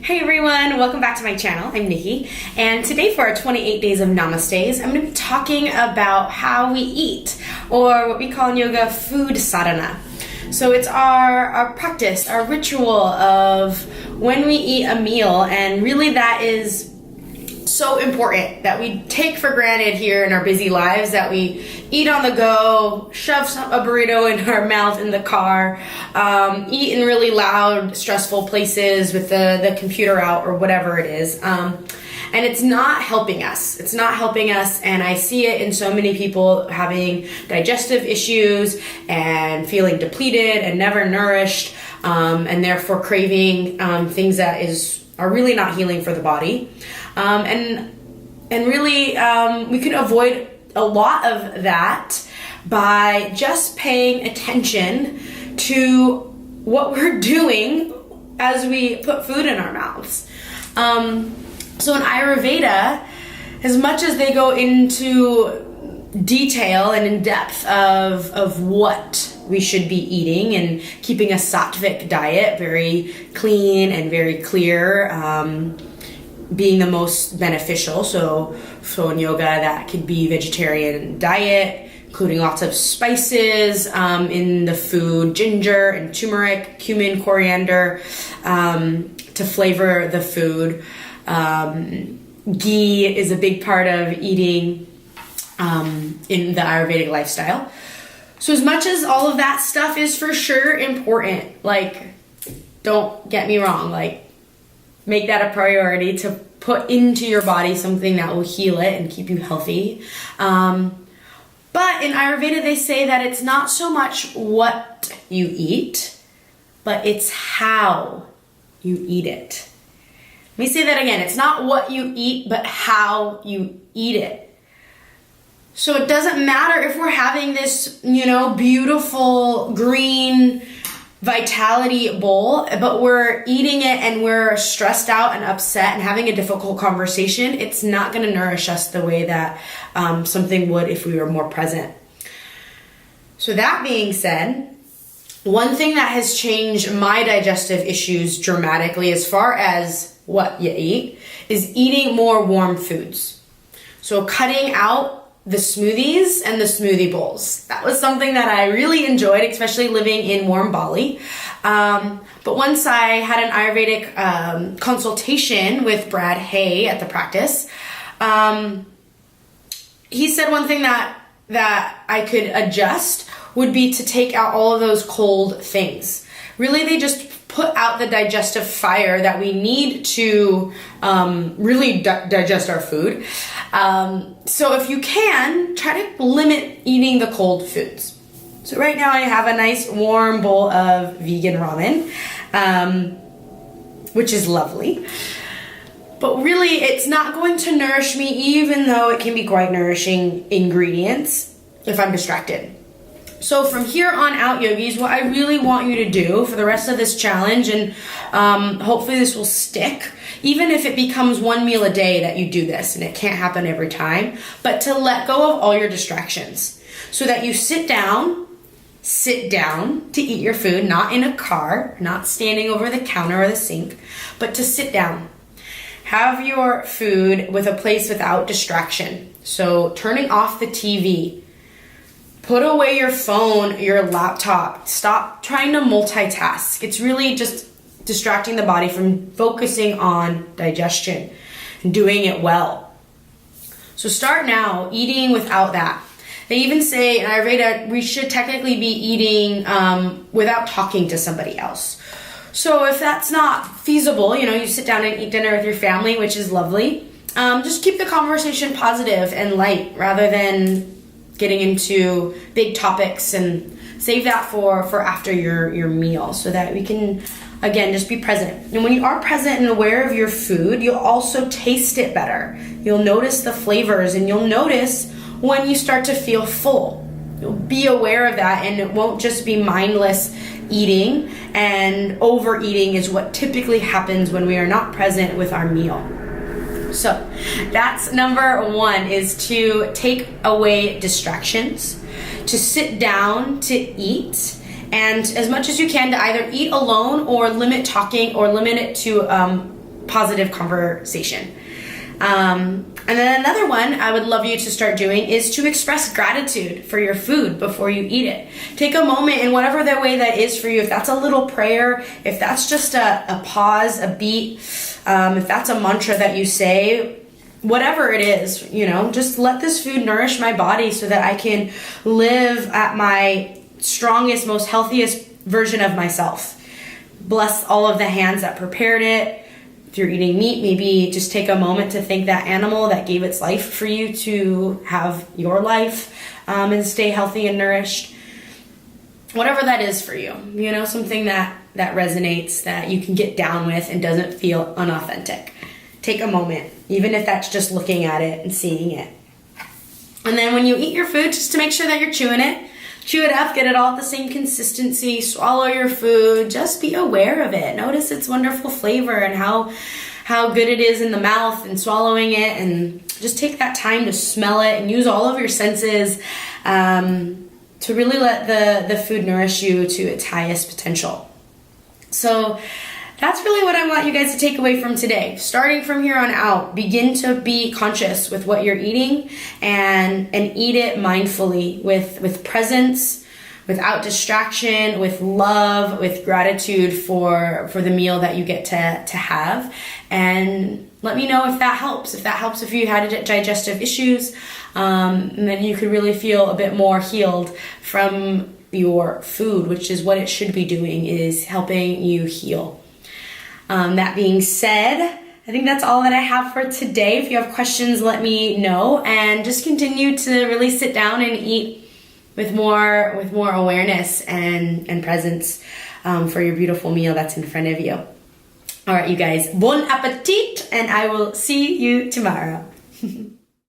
Hey everyone, welcome back to my channel. I'm Nikki, and today for our 28 days of Namaste's, I'm going to be talking about how we eat, or what we call in yoga, food sadhana. So it's our practice, our ritual of when we eat a meal, and really that is so important that we take for granted here in our busy lives, that we eat on the go, shove a burrito in our mouth in the car, eat in really loud, stressful places with the computer out or whatever it is. And it's not helping us. It's not helping us, and I see it in so many people having digestive issues and feeling depleted and never nourished, and therefore craving things that are really not healing for the body. And really, we can avoid a lot of that by just paying attention to what we're doing as we put food in our mouths. So in Ayurveda, as much as they go into detail and in depth of what we should be eating and keeping a sattvic diet, very clean and very clear, being the most beneficial. So in yoga, that could be vegetarian diet, including lots of spices in the food, ginger and turmeric, cumin, coriander, to flavor the food. Ghee is a big part of eating in the Ayurvedic lifestyle. So as much as all of that stuff is for sure important, don't get me wrong, make that a priority to put into your body something that will heal it and keep you healthy. But in Ayurveda, they say that it's not so much what you eat, but it's how you eat it. Let me say that again. It's not what you eat, but how you eat it. So it doesn't matter if we're having this, beautiful green vitality bowl, but we're eating it and we're stressed out and upset and having a difficult conversation. It's not going to nourish us the way that something would if we were more present. So that being said, one thing that has changed my digestive issues dramatically as far as what you eat is eating more warm foods. So cutting out the smoothies and the smoothie bowls. That was something that I really enjoyed, especially living in warm Bali. But once I had an Ayurvedic consultation with Brad Hay at the practice, he said one thing that I could adjust would be to take out all of those cold things. Really, they just put out the digestive fire that we need to really digest our food. So if you can, try to limit eating the cold foods. So right now I have a nice warm bowl of vegan ramen, which is lovely. But really, it's not going to nourish me, even though it can be quite nourishing ingredients, if I'm distracted. So from here on out, yogis, what I really want you to do for the rest of this challenge, and hopefully this will stick, even if it becomes one meal a day that you do this, and it can't happen every time, but to let go of all your distractions so that you sit down to eat your food, not in a car, not standing over the counter or the sink, but to sit down. Have your food with a place without distraction. So turning off the TV. Put away your phone, your laptop. Stop trying to multitask. It's really just distracting the body from focusing on digestion and doing it well. So start now eating without that. They even say in Ayurveda we should technically be eating without talking to somebody else. So if that's not feasible, you sit down and eat dinner with your family, which is lovely. Just keep the conversation positive and light rather than getting into big topics, and save that for after your meal so that we can, again, just be present. And when you are present and aware of your food, you'll also taste it better. You'll notice the flavors, and you'll notice when you start to feel full. You'll be aware of that, and it won't just be mindless eating, and overeating is what typically happens when we are not present with our meal. So that's number one, is to take away distractions, to sit down to eat, and as much as you can to either eat alone or limit talking or limit it to positive conversation. And then another one I would love you to start doing is to express gratitude for your food before you eat it. Take a moment in whatever the way that is for you. If that's a little prayer, if that's just a pause, a beat, if that's a mantra that you say, whatever it is, just let this food nourish my body so that I can live at my strongest, most healthiest version of myself. Bless all of the hands that prepared it. If you're eating meat, maybe just take a moment to thank that animal that gave its life for you to have your life and stay healthy and nourished. Whatever that is for you, something that resonates, that you can get down with and doesn't feel unauthentic. Take a moment, even if that's just looking at it and seeing it. And then when you eat your food, just to make sure that you're chewing it, chew it up, get it all at the same consistency, swallow your food, just be aware of it. Notice its wonderful flavor and how good it is in the mouth and swallowing it, and just take that time to smell it and use all of your senses to really let the food nourish you to its highest potential. So that's really what I want you guys to take away from today. Starting from here on out, begin to be conscious with what you're eating and eat it mindfully with presence, without distraction, with love, with gratitude for the meal that you get to have. And let me know if that helps. If that helps if you had digestive issues, and then you could really feel a bit more healed from your food, which is what it should be doing, is helping you heal. That being said, I think that's all that I have for today. If you have questions, let me know, and just continue to really sit down and eat with more awareness and presence for your beautiful meal that's in front of you. All right, you guys, bon appetit, and I will see you tomorrow.